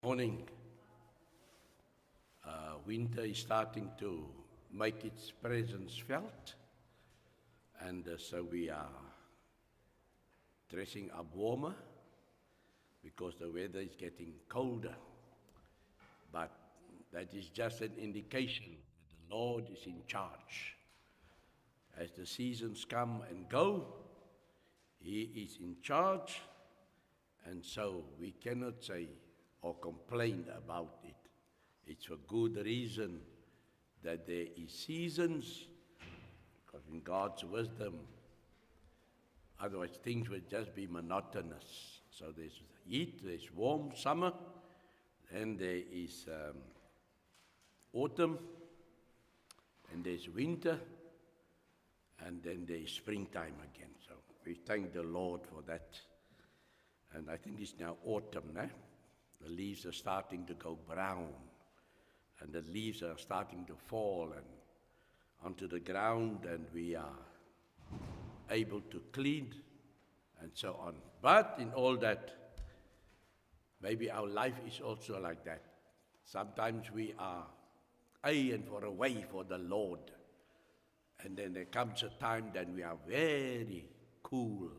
Morning. Winter is starting to make its presence felt, and so we are dressing up warmer because the weather is getting colder. But that is just an indication that the Lord is in charge. As the seasons come and go, He is in charge, and so we cannot say or complain about it. It's for good reason that there is seasons, because in God's wisdom, otherwise things would just be monotonous. So there's heat, there's warm summer, then there is autumn, and there's winter, and then there is springtime again. So we thank the Lord for that. And I think it's now autumn, eh? The leaves are starting to go brown, and the leaves are starting to fall and onto the ground, and we are able to clean and so on. But in all that, maybe our life is also like that. Sometimes we are and for away for the Lord, and then there comes a time that we are very cool.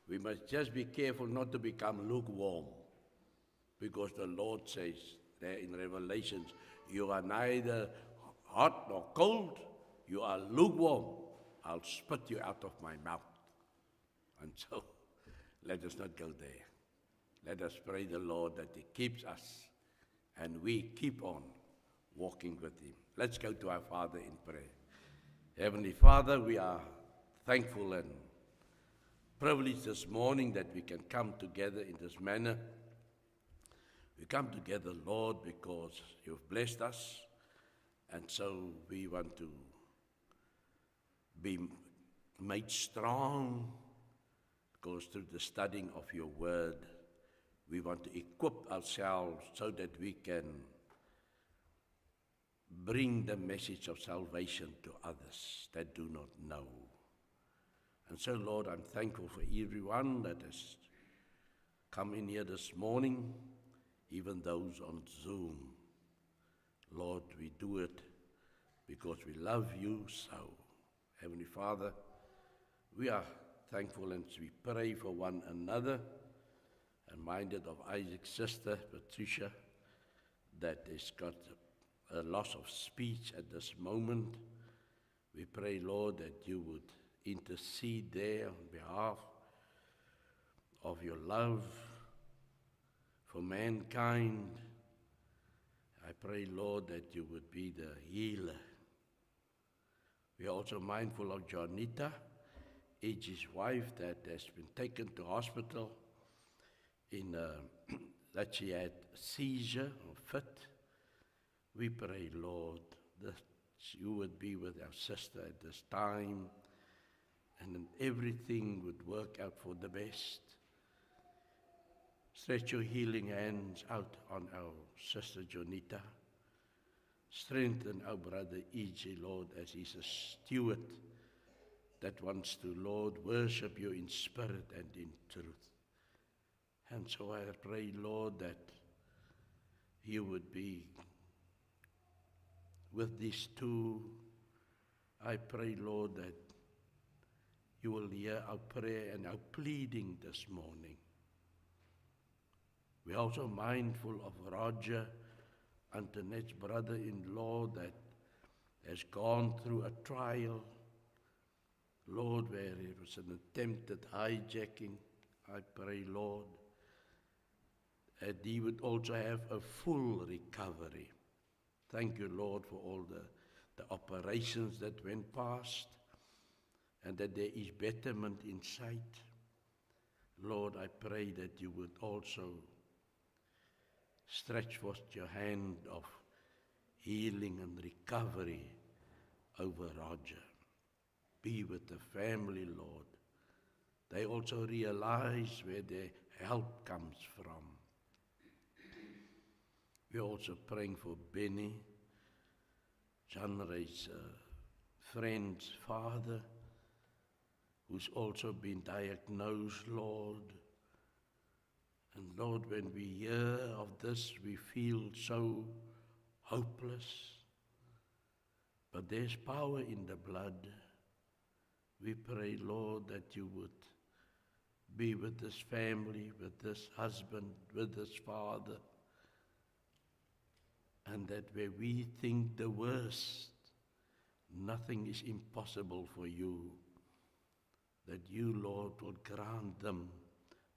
We must just be careful not to become lukewarm, because the Lord says there in Revelations, you are neither hot nor cold, you are lukewarm. I'll spit you out of my mouth. And so, let us not go there. Let us pray the Lord that He keeps us, and we keep on walking with Him. Let's go to our Father in prayer. Heavenly Father, we are thankful and privileged this morning that we can come together in this manner. We come together, Lord, because You've blessed us, and so we want to be made strong, because through the studying of Your Word, we want to equip ourselves so that we can bring the message of salvation to others that do not know. And so, Lord, I'm thankful for everyone that has come in here this morning, even those on Zoom. Lord, we do it because we love You so. Heavenly Father, we are thankful and we pray for one another, and minded of Isaac's sister, Patricia, that has got a loss of speech at this moment. We pray, Lord, that You would intercede there on behalf of Your love for mankind. I pray, Lord, that You would be the healer. We are also mindful of Janita, Edge's wife, that has been taken to hospital in that she had a seizure or fit. We pray, Lord, that You would be with our sister at this time, and then everything would work out for the best. Stretch Your healing hands out on our sister Janita. Strengthen our brother E.J., Lord, as he's a steward that wants to, Lord, worship You in spirit and in truth. And so I pray, Lord, that You would be with these two. I pray, Lord, that You will hear our prayer and our pleading this morning. We're also mindful of Roger, Antoinette's brother-in-law, that has gone through a trial, Lord, where it was an attempted hijacking. I pray, Lord, that he would also have a full recovery. Thank You, Lord, for all the operations that went past, and that there is betterment in sight. Lord, I pray that You would also stretch forth Your hand of healing and recovery over Roger. Be with the family, Lord. They also realize where their help comes from. We're also praying for Benny, John Ray's friend's father, who's also been diagnosed, Lord. And Lord, when we hear of this, we feel so hopeless. But there's power in the blood. We pray, Lord, that you would be with this family, with this husband, with this father, and that where we think the worst, nothing is impossible for you, that you, Lord, will grant them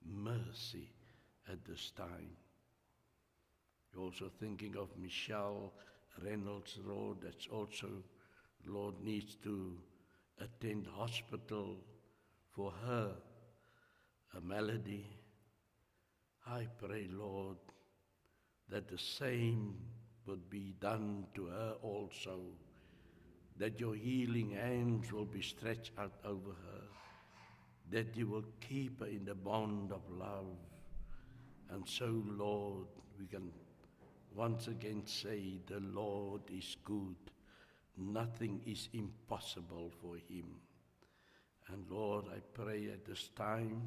mercy at this time. You're also thinking of Michelle Reynolds, Lord, that's also, Lord, needs to attend hospital for her, a malady. I pray, Lord, that the same would be done to her also, that your healing hands will be stretched out over her, that you will keep her in the bond of love. And so, Lord, we can once again say, the Lord is good. Nothing is impossible for him. And Lord, I pray at this time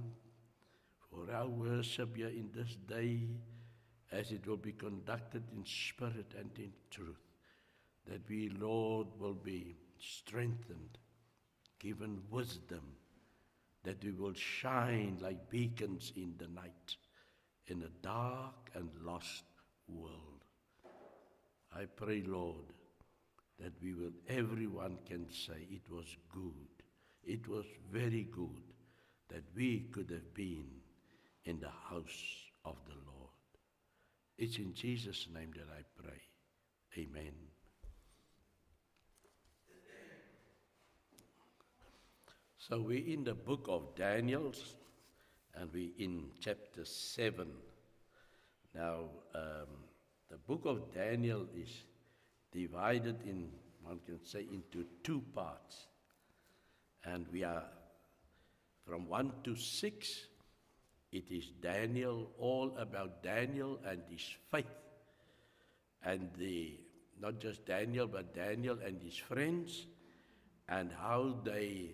for our worship here in this day, as it will be conducted in spirit and in truth, that we, Lord, will be strengthened, given wisdom, that we will shine like beacons in the night, in a dark and lost world. I pray, Lord, that we will, everyone can say it was good. It was very good that we could have been in the house of the Lord. It's in Jesus' name that I pray. Amen. So we're in the book of Daniel, and we're in chapter 7. Now, the book of Daniel is divided in, one can say, into two parts. And we are from 1 to 6, it is Daniel, all about Daniel and his faith. And not just Daniel, but Daniel and his friends, and how they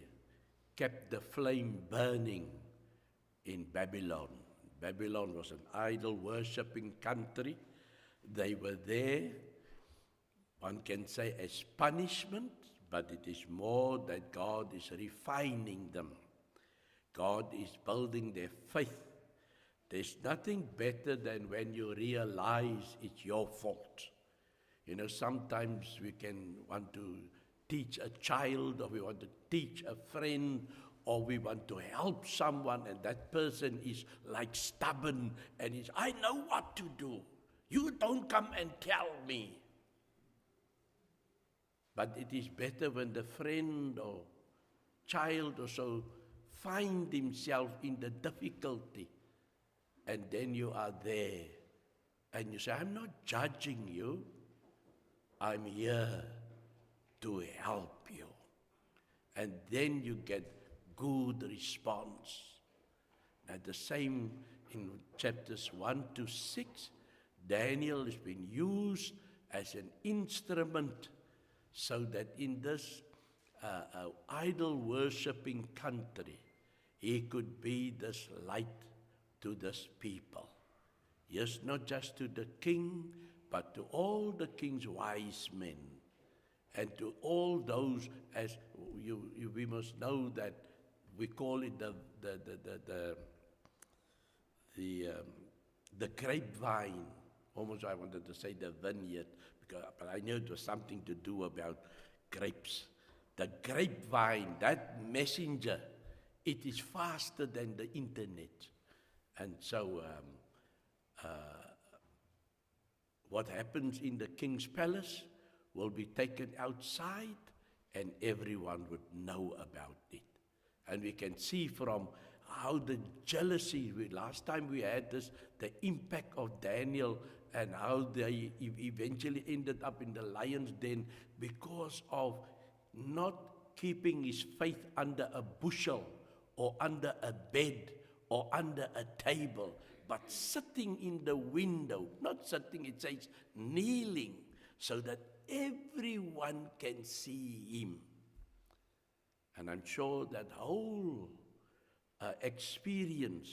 kept the flame burning in Babylon. Babylon was an idol-worshipping country. They were there, one can say, as punishment, but it is more that God is refining them. God is building their faith. There's nothing better than when you realize it's your fault. You know, sometimes we can want to teach a child, or we want to teach a friend, or we want to help someone, and that person is like stubborn, and is, I know what to do. You don't come and tell me. But it is better when the friend or child or so find himself in the difficulty, and then you are there, and you say, I'm not judging you. I'm here to help you. And then you get good response. At the same, in chapters 1 to 6, Daniel has been used as an instrument so that in this idol-worshipping country, he could be this light to this people. Yes, not just to the king, but to all the king's wise men, and to all those, as we must know that we call it the grapevine. Almost I wanted to say the vineyard, but I knew it was something to do about grapes. The grapevine, that messenger, it is faster than the internet. And so what happens in the king's palace will be taken outside, and everyone would know about it. And we can see from how the jealousy, last time we had this, the impact of Daniel, and how they eventually ended up in the lion's den because of not keeping his faith under a bushel or under a bed or under a table, but sitting in the window, not sitting, it says kneeling, so that everyone can see him. And I'm sure that whole experience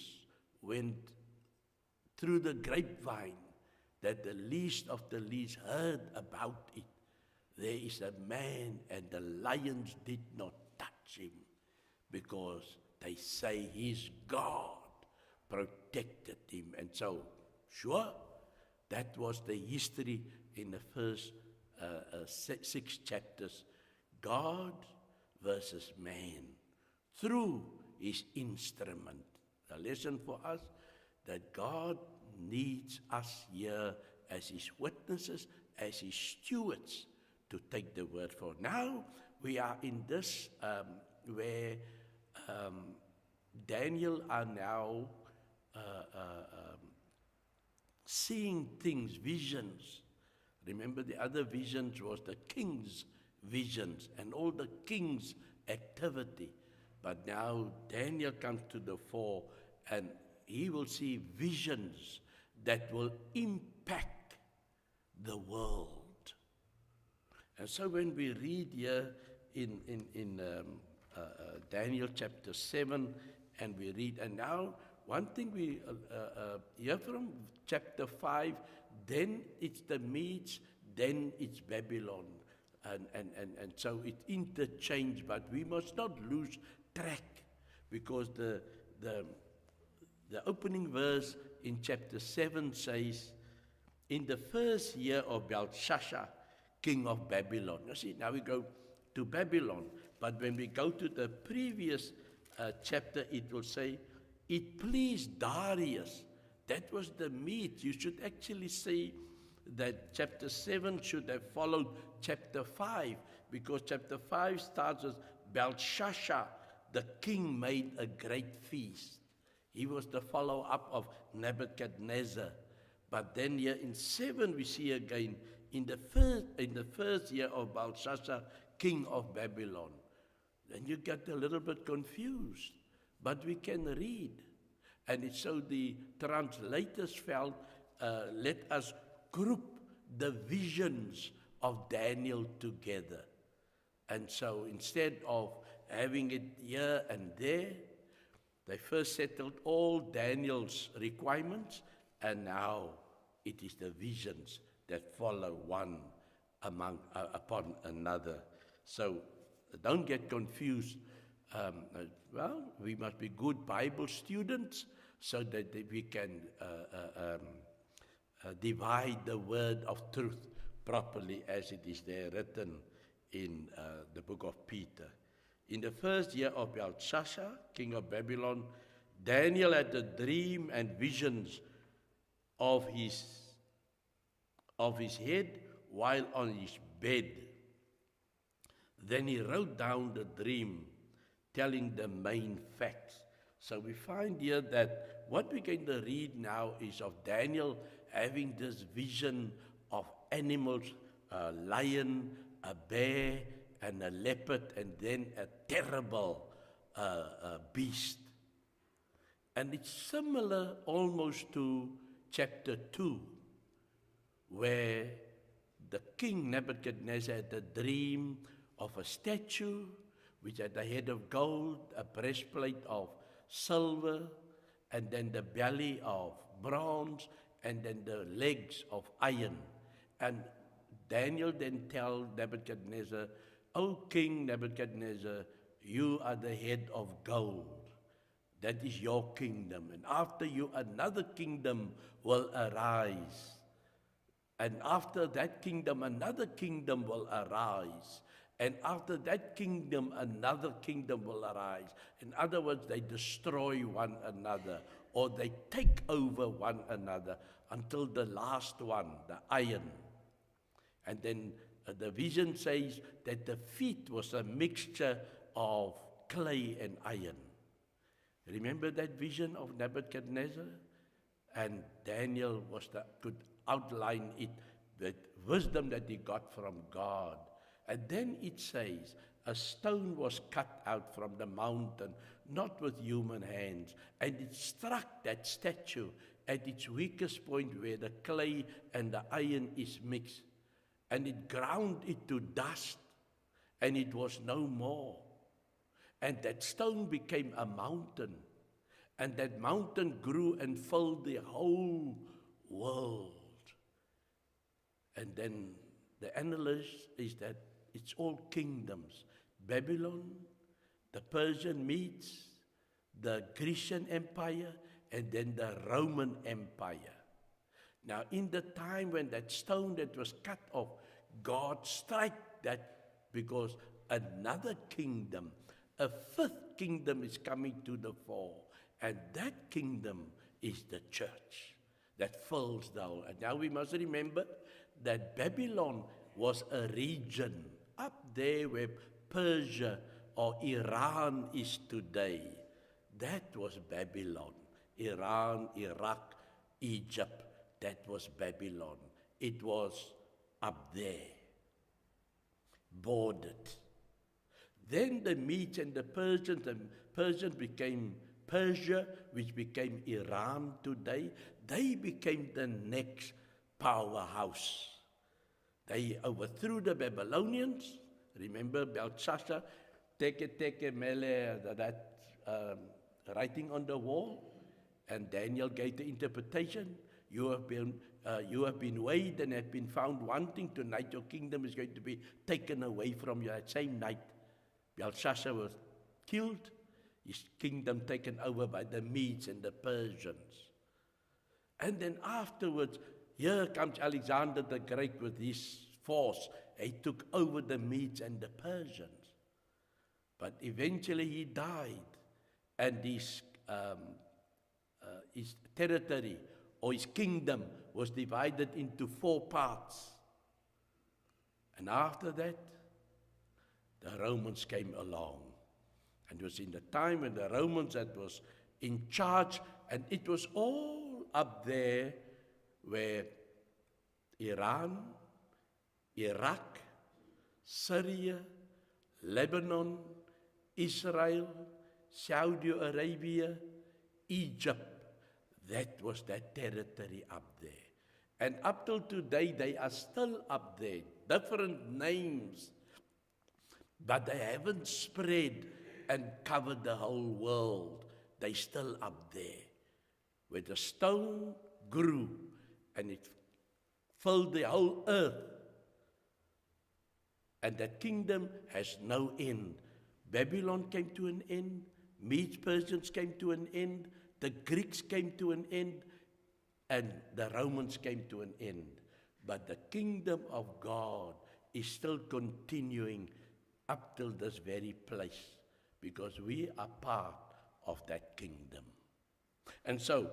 went through the grapevine, that the least of the least heard about it. There is a man, and the lions did not touch him, because they say his God protected him. And so, sure, that was the history in the first 6 chapters. God versus man through his instrument. The lesson for us, that God needs us here as his witnesses, as his stewards, to take the word for. Now we are in this where Daniel are now seeing things, visions. Remember, the other visions was the king's visions and all the king's activity. But now Daniel comes to the fore, and he will see visions that will impact the world. And so when we read here in Daniel chapter 7, and we read, and now one thing we hear from chapter 5, then it's the Medes, then it's Babylon. And so it interchanged, but we must not lose track, because the opening verse in chapter 7 says, in the first year of Belshazzar, king of Babylon. You see, now we go to Babylon, but when we go to the previous chapter, it will say, it pleased Darius. That was the Medes. You should actually say that chapter 7 should have followed chapter 5, because chapter 5 starts with Belshazzar, the king made a great feast. He was the follow-up of Nebuchadnezzar. But then here in 7 we see again, in the first year of Belshazzar, king of Babylon. Then you get a little bit confused, but we can read. And it's so the translators felt, let us group the visions of Daniel together. And so instead of having it here and there, they first settled all Daniel's requirements, and now it is the visions that follow one upon another. So don't get confused. Well, we must be good Bible students so that we can divide the word of truth properly as it is there written in the book of Peter. In the first year of Belshazzar, king of Babylon, Daniel had a dream and visions of his head while on his bed. Then he wrote down the dream, telling the main facts. So we find here that what we're going to read now is of Daniel having this vision of animals, a lion, a bear, and a leopard, and then a terrible beast. And it's similar almost to chapter 2, where the king Nebuchadnezzar had a dream of a statue which had a head of gold, a breastplate of silver, and then the belly of bronze, and then the legs of iron. And Daniel then tells Nebuchadnezzar, O King Nebuchadnezzar, you are the head of gold. That is your kingdom. And after you, another kingdom will arise. And after that kingdom, another kingdom will arise. And after that kingdom, another kingdom will arise. In other words, they destroy one another, or they take over one another until the last one, the iron. And then the vision says that the feet was a mixture of clay and iron. Remember that vision of Nebuchadnezzar? And Daniel could outline it with wisdom that he got from God. And then it says, a stone was cut out from the mountain, not with human hands, and it struck that statue at its weakest point where the clay and the iron is mixed. And it ground it to dust, and it was no more. And that stone became a mountain. And that mountain grew and filled the whole world. And then the analysis is that it's all kingdoms. Babylon, the Persian Medes, the Grecian Empire, and then the Roman Empire. Now, in the time when that stone that was cut off, God struck that because another kingdom, a fifth kingdom is coming to the fore. And that kingdom is the church that fills the whole. And now we must remember that Babylon was a region up there where Persia or Iran is today. That was Babylon. Iran, Iraq, Egypt, that was Babylon. It was up there, bordered. Then the Medes and the Persians became Persia, which became Iran today. They became the next powerhouse. They overthrew the Babylonians. Remember Belshazzar, Teke Mele, that writing on the wall, and Daniel gave the interpretation. You have been weighed and have been found wanting. Tonight your kingdom is going to be taken away from you. That same night, Belshazzar was killed, his kingdom taken over by the Medes and the Persians. And then afterwards, here comes Alexander the Great with his force. He took over the Medes and the Persians. But eventually he died, and his territory or his kingdom was divided into 4 parts. And after that, the Romans came along. And it was in the time when the Romans that was in charge, and it was all up there where Iran, Iraq, Syria, Lebanon, Israel, Saudi Arabia, Egypt, that was that territory up there. And up till today, they are still up there, different names, but they haven't spread and covered the whole world. They still up there, where the stone grew and it filled the whole earth. And that kingdom has no end. Babylon came to an end, Medes, Persians came to an end, the Greeks came to an end, and the Romans came to an end. But the kingdom of God is still continuing up till this very place, because we are part of that kingdom. And so,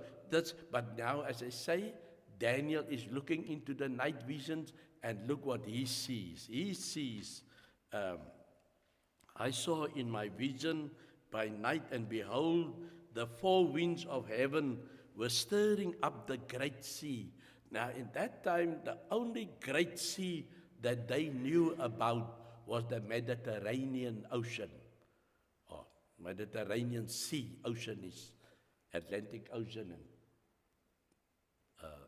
but now, as I say, Daniel is looking into the night visions, and look what he sees. He sees, I saw in my vision by night, and behold, the 4 winds of heaven were stirring up the great sea. Now, in that time, the only great sea that they knew about was the Mediterranean Ocean. Or Mediterranean Sea. Ocean is Atlantic Ocean and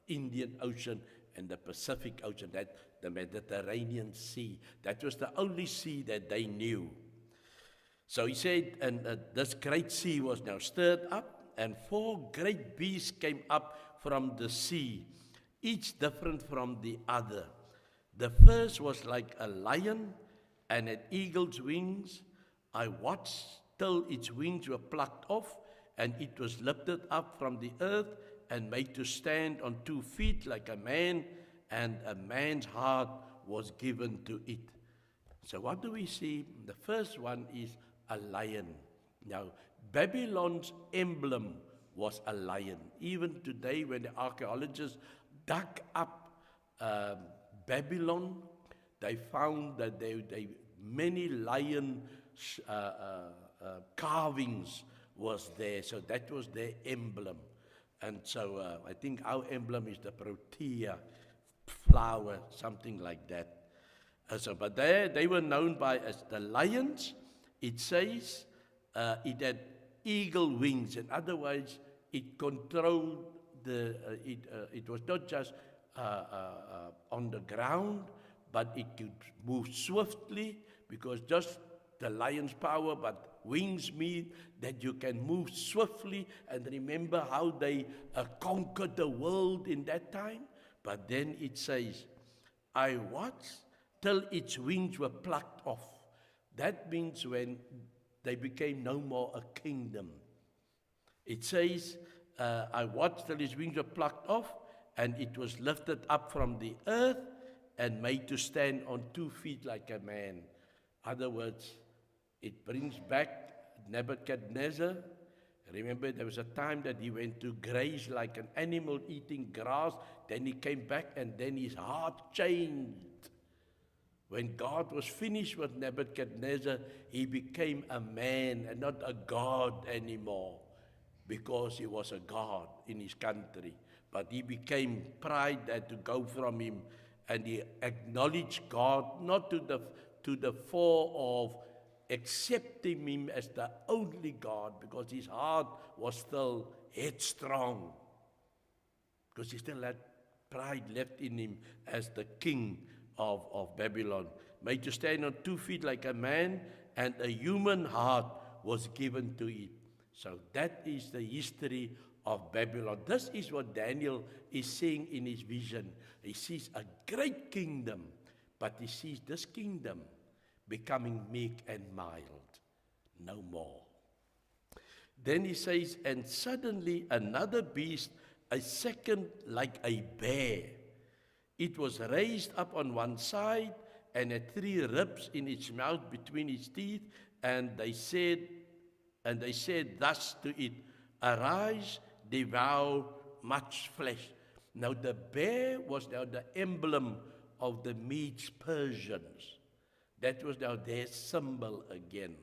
Indian Ocean and the Pacific Ocean. That the Mediterranean Sea. That was the only sea that they knew. So he said, and this great sea was now stirred up, and 4 great beasts came up from the sea, each different from the other. The first was like a lion and had eagle's wings. I watched till its wings were plucked off, and it was lifted up from the earth and made to stand on 2 feet like a man, and a man's heart was given to it. So what do we see? The first one is a lion. Now, Babylon's emblem was a lion. Even today, when the archaeologists dug up Babylon, they found that many lion carvings was there. So that was their emblem. And so I think our emblem is the protea flower, something like that. But they were known as the lions. It says it had eagle wings, and otherwise it controlled it was not just on the ground, but it could move swiftly, because just the lion's power, but wings mean that you can move swiftly. And remember how they conquered the world in that time? But then it says, I watched till its wings were plucked off. That means when they became no more a kingdom. It says, I watched till his wings were plucked off, and it was lifted up from the earth and made to stand on 2 feet like a man. In other words, it brings back Nebuchadnezzar. Remember, there was a time that he went to graze like an animal eating grass. Then he came back, and then his heart changed. When God was finished with Nebuchadnezzar, he became a man and not a god anymore, because he was a god in his country. But he became, pride had to go from him, and he acknowledged God, not to the fore of accepting him as the only God, because his heart was still headstrong, because he still had pride left in him as the king of Babylon. Made to stand on 2 feet like a man, and a human heart was given to it. So that is the history of Babylon. This is what Daniel is seeing in his vision. He sees a great kingdom, but he sees this kingdom becoming meek and mild. No more. Then he says, and suddenly another beast, a second like a bear. It was raised up on one side and had 3 ribs in its mouth between its teeth, and they said thus to it, arise, devour much flesh. Now the bear was now the emblem of the Medes Persians. That was now their symbol again.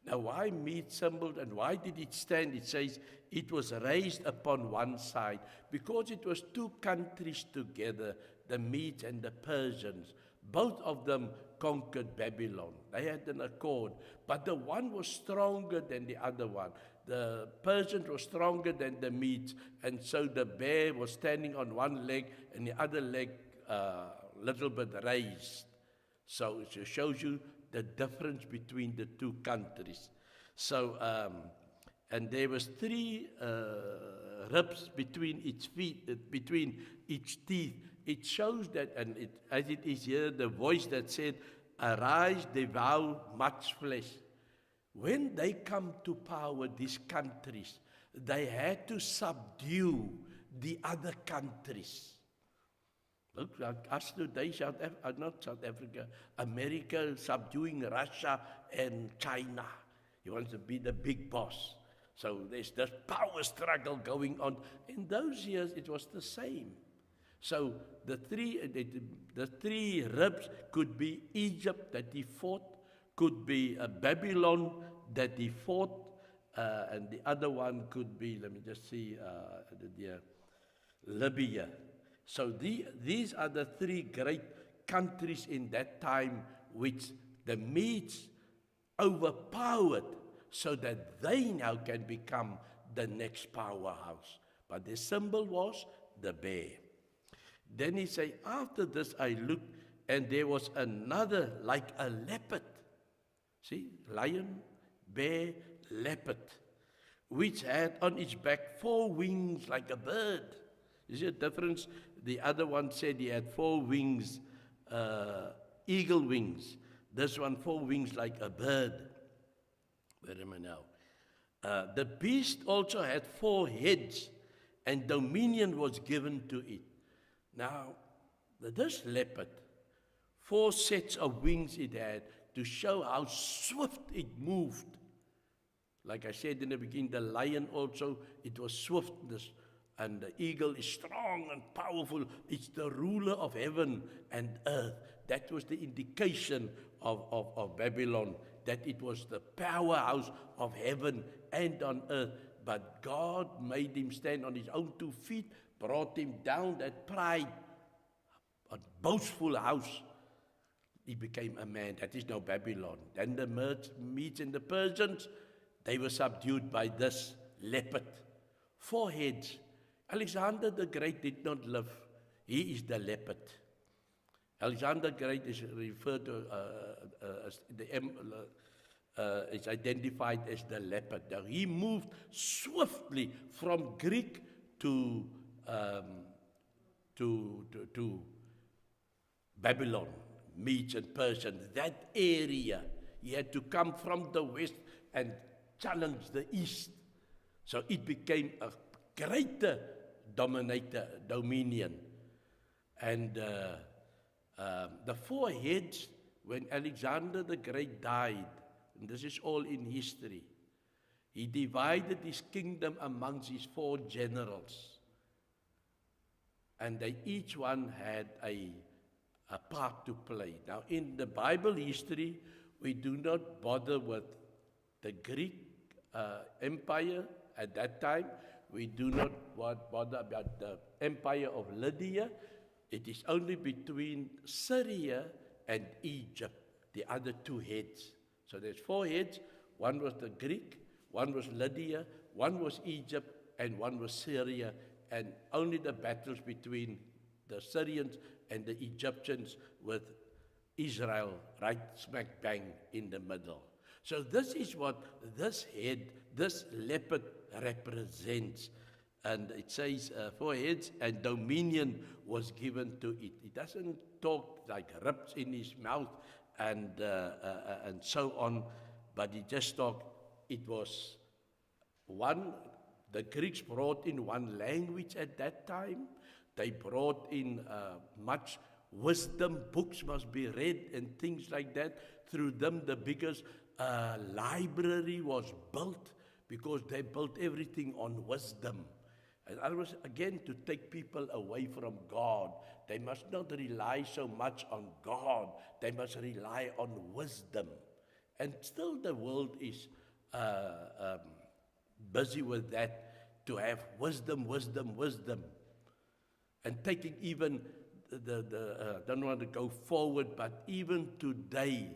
Now why Medes symbol, and why did it stand? It says it was raised upon one side, because it was 2 countries together, the Medes and the Persians. Both of them conquered Babylon. They had an accord, but the one was stronger than the other one. The Persians were stronger than the Medes, and so the bear was standing on one leg and the other leg little bit raised. So it shows you the difference between the 2 countries. So, and there was 3 ribs between its feet, between its teeth. It shows that, and as it is here, the voice that said, arise, devour much flesh. When they come to power, these countries, they had to subdue the other countries. Look, like us today, not South Africa, America subduing Russia and China. He wants to be the big boss. So there's this power struggle going on. In those years, it was the same. So the 3 ribs could be Egypt that he fought, could be Babylon that he fought, and the other one could be, let me just see, Libya. So these are the 3 great countries in that time which the Medes overpowered, so that they now can become the next powerhouse. But the symbol was the bear. Then he said, after this I looked, and there was another like a leopard. See, lion, bear, leopard, which had on its back 4 wings like a bird. You see the difference? The other one said he had 4 wings, eagle wings. This one 4 wings like a bird. Where am I now? The beast also had 4 heads, and dominion was given to it. Now, this leopard, 4 sets of wings it had to show how swift it moved. Like I said in the beginning, the lion also, it was swiftness. And the eagle is strong and powerful. It's the ruler of heaven and earth. That was the indication of Babylon, that it was the powerhouse of heaven and on earth. But God made him stand on his own 2 feet, brought him down that pride, a boastful house. He became a man. That is now Babylon. Then the Medes and the Persians, they were subdued by this leopard. 4 heads. Alexander the Great did not live. He is the leopard. Alexander the Great is referred to as is identified as the leopard. Now, he moved swiftly from Greek to Babylon, Medes and Persians, that area. He had to come from the west and challenge the east. So it became a greater dominion. And the four heads, when Alexander the Great died, and this is all in history, he divided his kingdom amongst his four generals. And they each one had a part to play. Now, in the Bible history, we do not bother with the Greek Empire at that time. We do not bother about the Empire of Lydia. It is only between Syria and Egypt, the other two heads. So there's four heads. One was the Greek, one was Lydia, one was Egypt, and one was Syria. And only the battles between the Syrians and the Egyptians with Israel right smack bang in the middle. So this is what this head, this leopard represents. And it says 4 heads and dominion was given to it. It doesn't talk like ribs in his mouth and so on, but it just talks, it was one. The Greeks brought in one language at that time. They brought in much wisdom, books must be read and things like that. Through them, the biggest library was built because they built everything on wisdom. And I was, again, to take people away from God. They must not rely so much on God. They must rely on wisdom. And still the world is busy with that, to have wisdom. And taking even I don't want to go forward, but even today,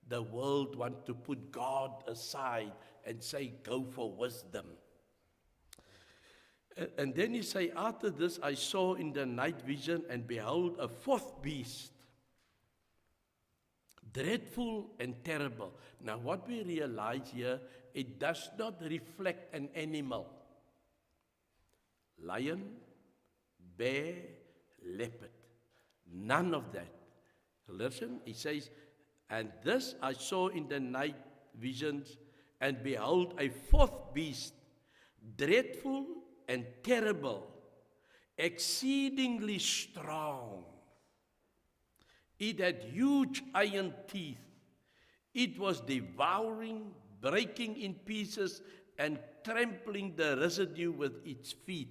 the world wants to put God aside and say, go for wisdom. And then he say, after this I saw in the night vision, and behold, a fourth beast, dreadful and terrible. Now what we realize here, it does not reflect an animal. Lion, bear, leopard. None of that. Listen, he says, and this I saw in the night visions, and behold, a fourth beast, dreadful and terrible, exceedingly strong. It had huge iron teeth. It was devouring, breaking in pieces, and trampling the residue with its feet.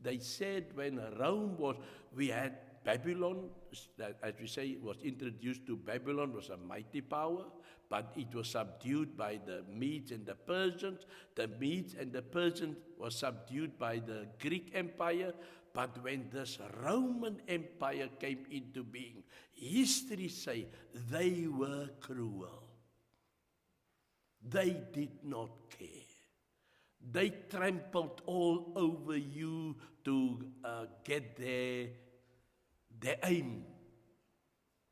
They said when Rome was, we had Babylon, that, as we say, was introduced to Babylon, was a mighty power, but it was subdued by the Medes and the Persians. The Medes and the Persians were subdued by the Greek Empire. But when this Roman Empire came into being, history say they were cruel. They did not care. They trampled all over you to get their aim.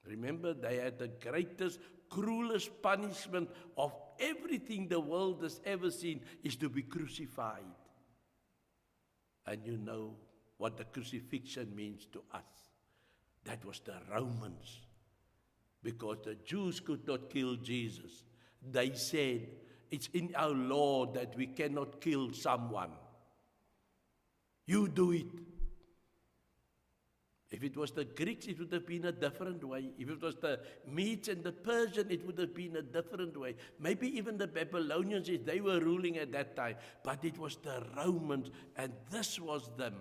Remember, they had the greatest, cruelest punishment of everything the world has ever seen is to be crucified. And you know what the crucifixion means to us. That was the Romans. Because the Jews could not kill Jesus. They said, it's in our law that we cannot kill someone. You do it. If it was the Greeks, it would have been a different way. If it was the Medes and the Persians, it would have been a different way. Maybe even the Babylonians, if they were ruling at that time. But it was the Romans, and this was them.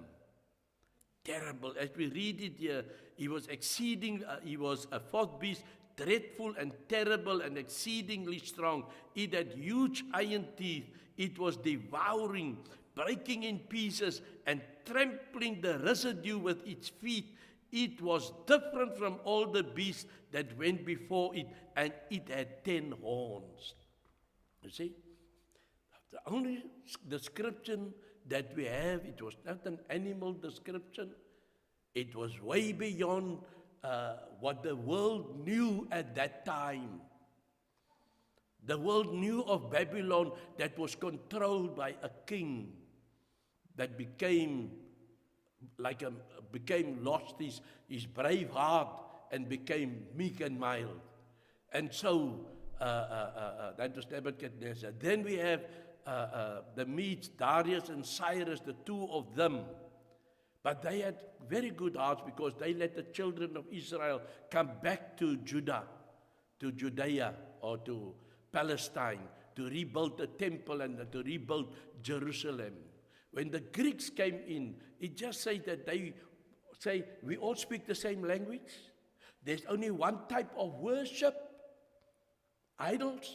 Terrible. As we read it here, he was he was a fourth beast, dreadful and terrible and exceedingly strong. It had huge iron teeth. It was devouring, breaking in pieces, and trampling the residue with its feet. It was different from all the beasts that went before it, and it had 10 horns. You see? The only description that we have, it was not an animal description. It was way beyond what the world knew at that time. The world knew of Babylon that was controlled by a king that became lost his brave heart and became meek and mild. And so that was Nebuchadnezzar. Then we have the Medes, Darius and Cyrus, the two of them. But they had very good hearts because they let the children of Israel come back to Judea or to Palestine, to rebuild the temple and to rebuild Jerusalem. When the Greeks came in, it just says that they say, we all speak the same language. There's only one type of worship, idols.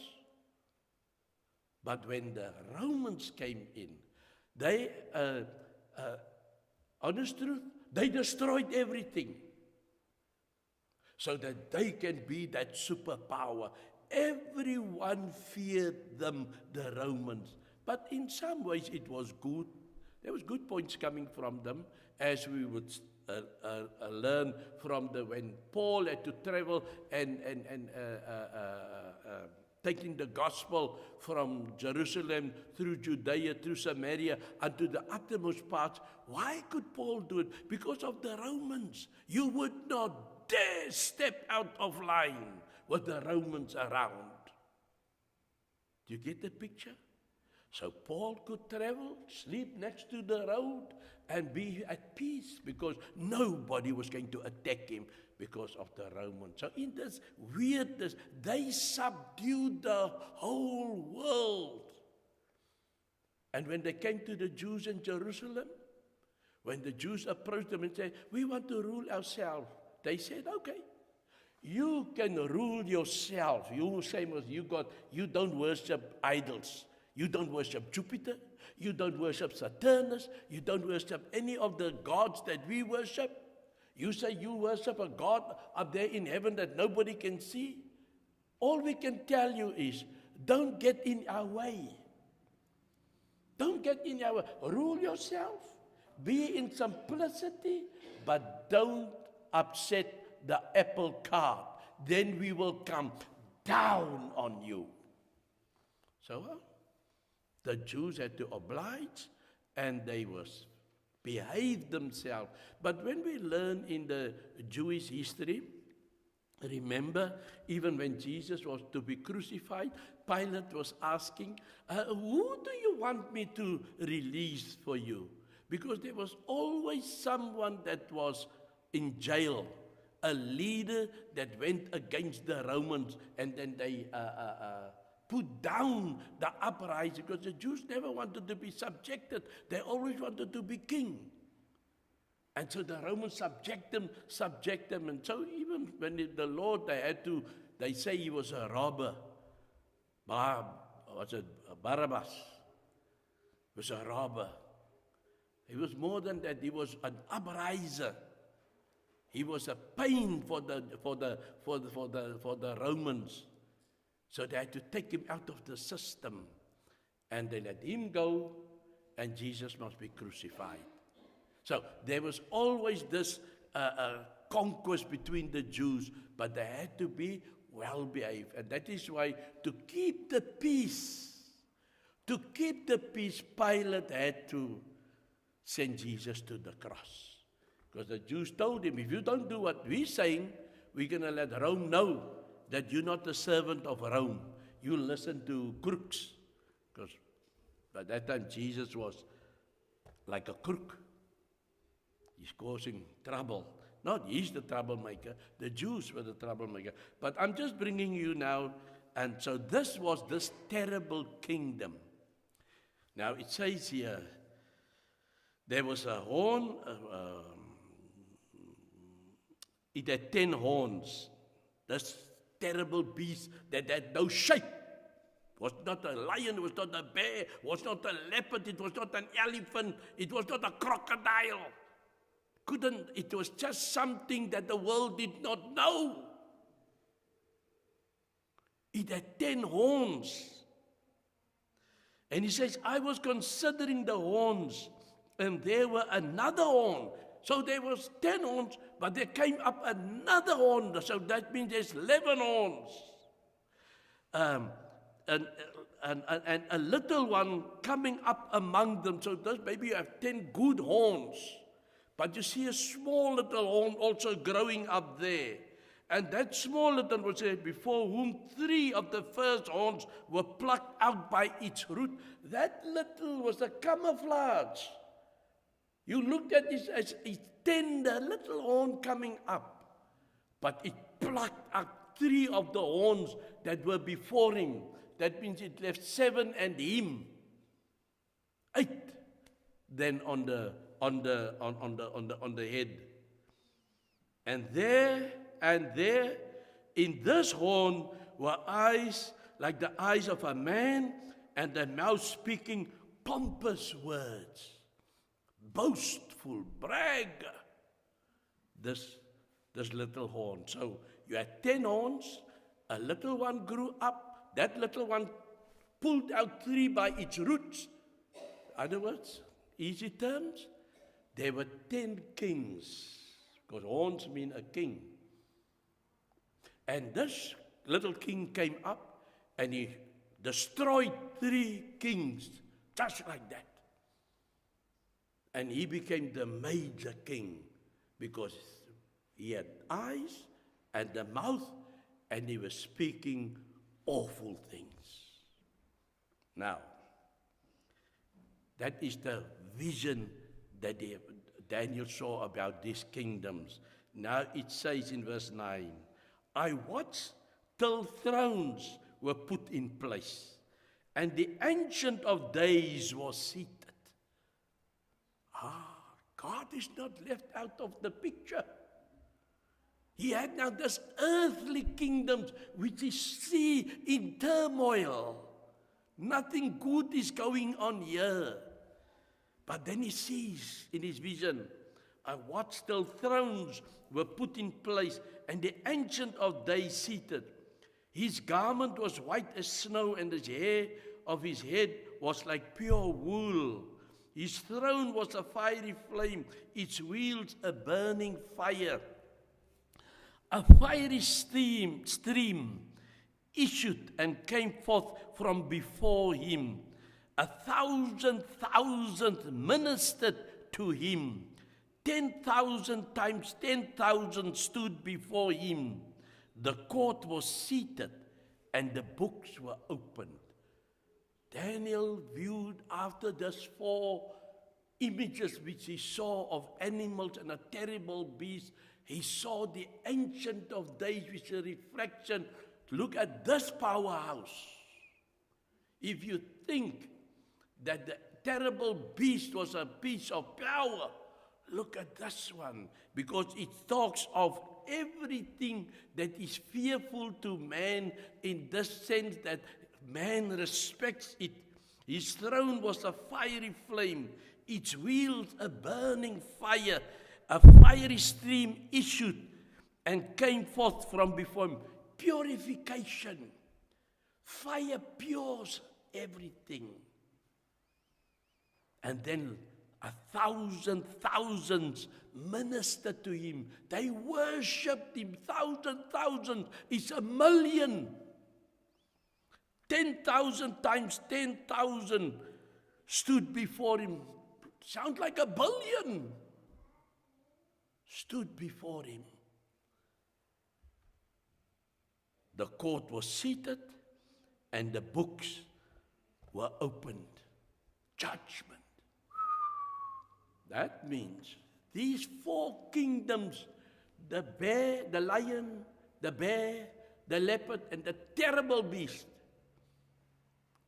But when the Romans came in, they, honest truth, they destroyed everything so that they can be that superpower. Everyone feared them, the Romans. But in some ways it was good. There was good points coming from them, as we would learn from when Paul had to travel and taking the gospel from Jerusalem through Judea, through Samaria, unto the uttermost parts. Why could Paul do it? Because of the Romans. You would not dare step out of line with the Romans around. Do you get the picture? So Paul could travel, sleep next to the road, and be at peace because nobody was going to attack him because of the Romans. So in this weirdness, they subdued the whole world. And when they came to the Jews in Jerusalem, when the Jews approached them and said, we want to rule ourselves, they said, okay, you can rule yourself. You same as you don't worship idols. You don't worship Jupiter. You don't worship Saturnus. You don't worship any of the gods that we worship. You say you worship a God up there in heaven that nobody can see. All we can tell you is, don't get in our way. Don't get in our way. Rule yourself. Be in simplicity, but don't upset the apple cart. Then we will come down on you. So, the Jews had to oblige, and they behaved themselves. But when we learn in the Jewish history, remember, even when Jesus was to be crucified, Pilate was asking, who do you want me to release for you? Because there was always someone that was in jail, a leader that went against the Romans, and then they put down the uprising, because the Jews never wanted to be subjected. They always wanted to be king. And so the Romans subject them. And so even when the Lord, they say he was a robber. Barabbas was a robber. He was more than that. He was an upriser. He was a pain for the Romans. So they had to take him out of the system. And they let him go, and Jesus must be crucified. So there was always this conquest between the Jews, but they had to be well behaved. And that is why, to keep the peace, Pilate had to send Jesus to the cross. Because the Jews told him, if you don't do what we're saying, we're going to let Rome know that you're not a servant of Rome. You listen to crooks. Because by that time, Jesus was like a crook. He's causing trouble. Not he's the troublemaker. The Jews were the troublemaker. But I'm just bringing you now. And so this was this terrible kingdom. Now it says here, there was a horn. It had 10 horns. This terrible beast that had no shape. Was not a lion, was not a bear, was not a leopard, it was not an elephant, it was not a crocodile. It was just something that the world did not know. It had 10 horns. And he says, I was considering the horns, and there were another horn. So there was 10 horns, but there came up another horn. So that means there's 11 horns. and, and a little one coming up among them. So maybe you have 10 good horns, but you see a small little horn also growing up there. And that small little was said, before whom 3 of the first horns were plucked out by its root. That little was a camouflage. You looked at this as a tender little horn coming up, but it plucked out 3 of the horns that were before him. That means it left 7 and him 8. Then on the head, and there in this horn were eyes like the eyes of a man, and a mouth speaking pompous words, boastful, brag. This little horn. So you had 10 horns, a little one grew up, that little one pulled out 3 by its roots. In other words, easy terms, there were 10 kings, because horns mean a king. And this little king came up and he destroyed 3 kings, just like that. And he became the major king because he had eyes and a mouth and he was speaking awful things. Now, that is the vision that Daniel saw about these kingdoms. Now it says in verse 9, I watched till thrones were put in place, and the Ancient of Days was seated. God is not left out of the picture. He had now this earthly kingdoms which is in turmoil. Nothing good is going on here. But then he sees in his vision, I watched till thrones were put in place, and the Ancient of Days seated. His garment was white as snow, and the hair of his head was like pure wool. His throne was a fiery flame, its wheels a burning fire. A fiery stream issued and came forth from before him. 1,000,000 ministered to him. 10,000 times 10,000 stood before him. The court was seated and the books were opened. Daniel viewed after these 4 images which he saw of animals and a terrible beast. He saw the Ancient of Days with a reflection. Look at this powerhouse. If you think that the terrible beast was a piece of power, look at this one, because it talks of everything that is fearful to man, in this sense that man respects it. His throne was a fiery flame, its wheels a burning fire. A fiery stream issued and came forth from before him. Purification. Fire pures everything. And then 1,000,000 ministered to him. They worshipped him. 1,000,000 is 1,000,000. 10,000 times 10,000 stood before him. Sounds like 1,000,000,000. Stood before him. The court was seated and the books were opened. Judgment. That means these 4 kingdoms, the bear, the lion, the bear, the leopard, and the terrible beast,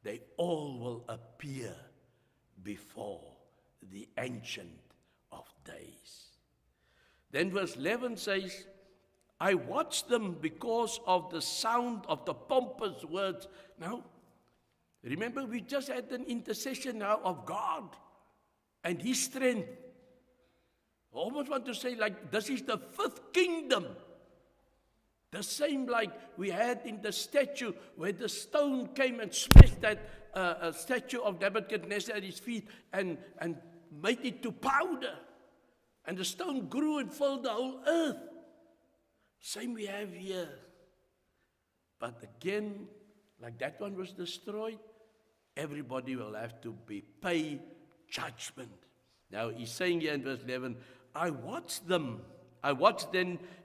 they all will appear before the Ancient of Days. Then verse 11 says, I watched them because of the sound of the pompous words. Now, remember we just had an intercession now of God and his strength. I almost want to say like this is the 5th kingdom. The same like we had in the statue where the stone came and smashed that statue of Nebuchadnezzar at his feet and made it to powder. And the stone grew and filled the whole earth. Same we have here. But again, like that one was destroyed, everybody will have to pay judgment. Now he's saying here in verse 11, I watched them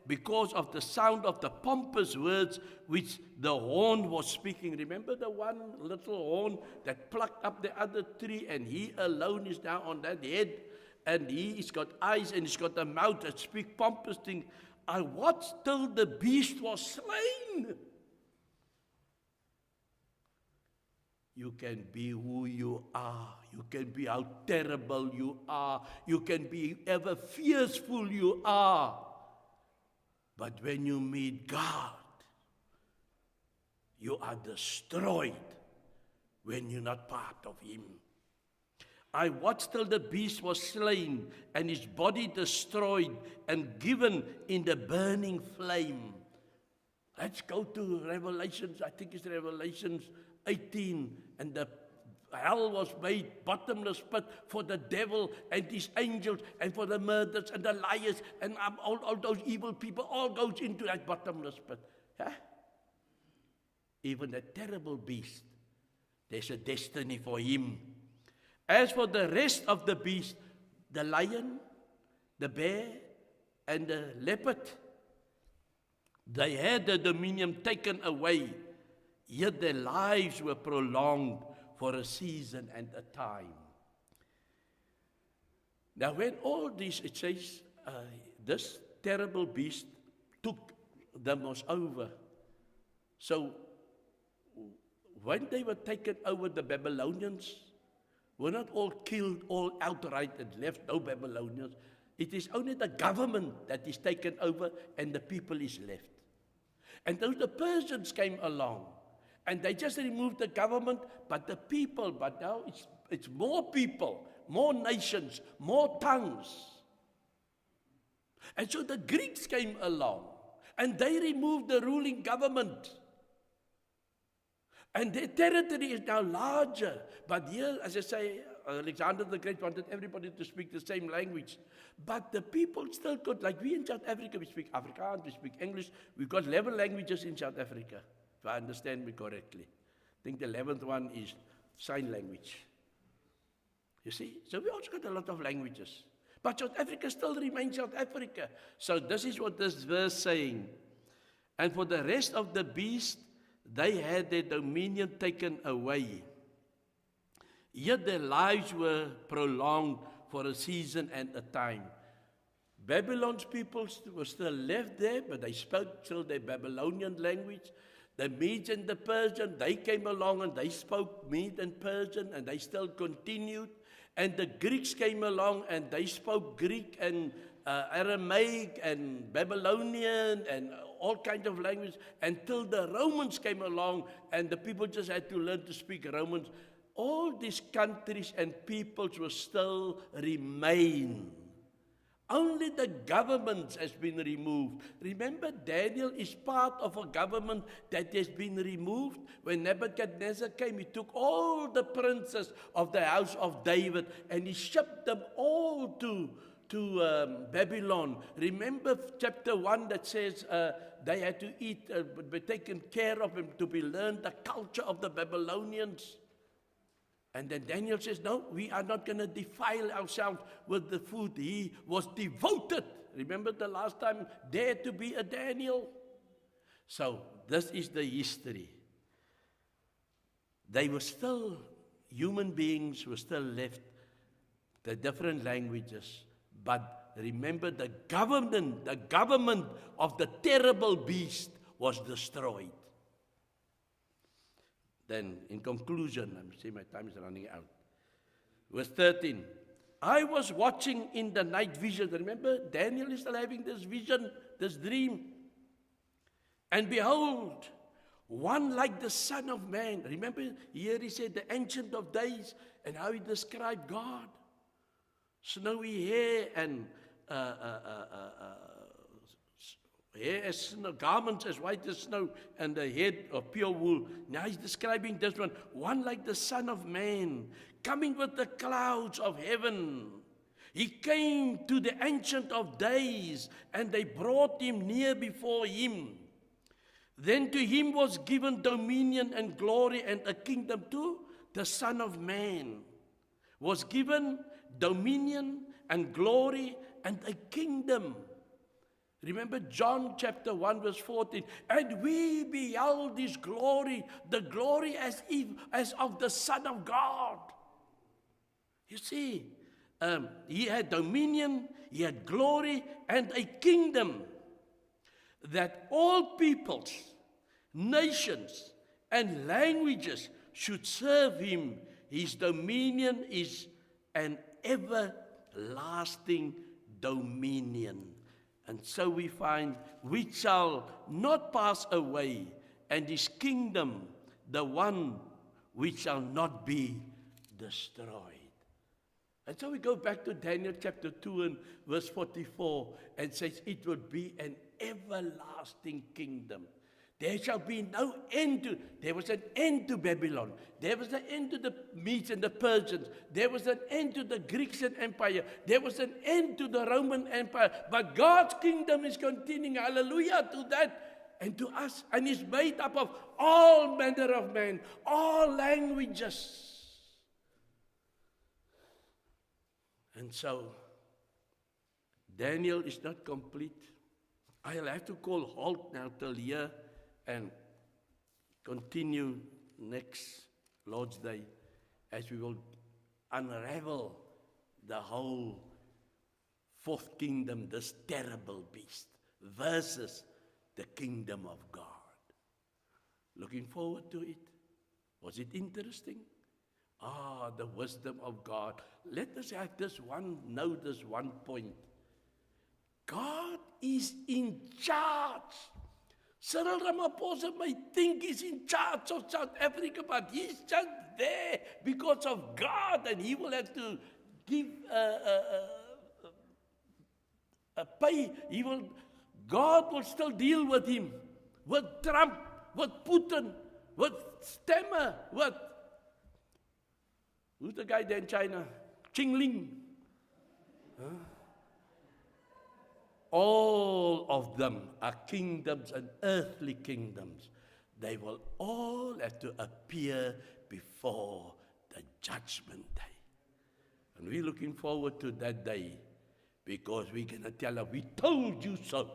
because of the sound of the pompous words which the horn was speaking. Remember the one little horn that plucked up the other tree, and he alone is now on that head, and he's got eyes and he's got a mouth that speak pompous things. I watched till the beast was slain. You can be who you are. You can be how terrible you are. You can be ever fearful you are. But when you meet God, you are destroyed when you're not part of Him. I watched till the beast was slain and his body destroyed and given in the burning flame. Let's go to Revelations, I think it's Revelations 18, and the hell was made bottomless pit for the devil and his angels and for the murderers and the liars and all those evil people, all goes into that bottomless pit. Huh? Even the terrible beast, there's a destiny for him. As for the rest of the beast, the lion, the bear, and the leopard, they had the dominion taken away, yet their lives were prolonged for a season and a time. Now when all this, it says, this terrible beast took them over. So when they were taken over, the Babylonians were not all killed, all outright and left, no Babylonians. It is only the government that is taken over and the people is left. And those the Persians came along and they just removed the government, but the people, but now it's more people, more nations, more tongues. And so the Greeks came along and they removed the ruling government. And their territory is now larger. But here, as I say, Alexander the Great wanted everybody to speak the same language. But the people still could, like we in South Africa, we speak Afrikaans, we speak English. We've got 11 languages in South Africa, if I understand me correctly. I think the 11th one is sign language. You see? So we also got a lot of languages. But South Africa still remains South Africa. So this is what this verse is saying. And for the rest of the beast, they had their dominion taken away. Yet their lives were prolonged for a season and a time. Babylon's people were still left there, but they spoke still their Babylonian language. The Medes and the Persians, they came along and they spoke Mede and Persian, and they still continued. And the Greeks came along and they spoke Greek and Aramaic and Babylonian and all kinds of language, until the Romans came along and the people just had to learn to speak Romans. All these countries and peoples will still remain. Only the government has been removed. Remember, Daniel is part of a government that has been removed. When Nebuchadnezzar came, he took all the princes of the house of David and he shipped them all to Babylon. Remember chapter 1 that says they had to eat, be taken care of, and to be learned the culture of the Babylonians. And then Daniel says, no, we are not going to defile ourselves with the food. He was devoted. Remember the last time, dare to be a Daniel. So this is the history. They were still, human beings were still left, the different languages. But remember, the government of the terrible beast was destroyed. Then, in conclusion, I'm seeing my time is running out. Verse 13. I was watching in the night vision. Remember, Daniel is still having this vision, this dream. And behold, one like the Son of Man. Remember, here he said the Ancient of Days, and how he described God. Snowy hair and hair as snow, garments as white as snow, and the head of pure wool. Now he's describing this one like the Son of Man, coming with the clouds of heaven. He came to the Ancient of Days, and they brought him near before him. Then to him was given dominion and glory and a kingdom to the Son of Man. Was given dominion and glory and a kingdom. Remember John chapter 1 verse 14. And we beheld his glory, the glory as of the Son of God. You see, he had dominion, he had glory and a kingdom that all peoples, nations and languages should serve him. His dominion is an everlasting dominion. And so we find, which shall not pass away, and his kingdom, the one which shall not be destroyed. And so we go back to Daniel chapter 2 and verse 44, and says it would be an everlasting kingdom. There shall be no end to, there was an end to Babylon. There was an end to the Medes and the Persians. There was an end to the Grecian Empire. There was an end to the Roman Empire. But God's kingdom is continuing, hallelujah, to that and to us. And is made up of all manner of men, all languages. And so, Daniel is not complete. I'll have to call halt now till here and continue next Lord's Day as we will unravel the whole fourth kingdom, this terrible beast, versus the kingdom of God. Looking forward to it. Was it interesting? The wisdom of God. Let us have this one, know this one point. God is in charge. Cyril Ramaphosa may think he's in charge of South Africa, but he's just there because of God, and he will have to give a pay. God will still deal with him, with Trump, with Putin, with Stemmer, with who's the guy there in China? Qingling. All of them are kingdoms and earthly kingdoms. They will all have to appear before the judgment day. And we're looking forward to that day because we're going to tell them, we told you so.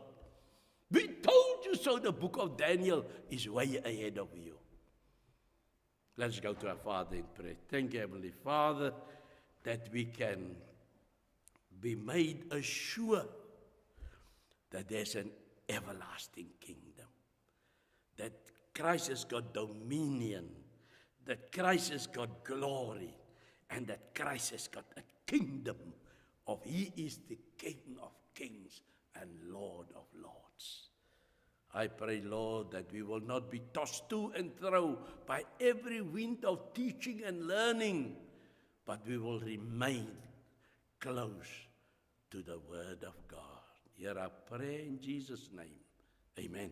We told you so. The book of Daniel is way ahead of you. Let's go to our Father in prayer. Thank you, Heavenly Father, that we can be made assured that there's an everlasting kingdom, that Christ has got dominion, that Christ has got glory, and that Christ has got a kingdom of He is the King of kings and Lord of lords. I pray, Lord, that we will not be tossed to and fro by every wind of teaching and learning, but we will remain close to the Word of God. Hear our prayer in Jesus' name. Amen.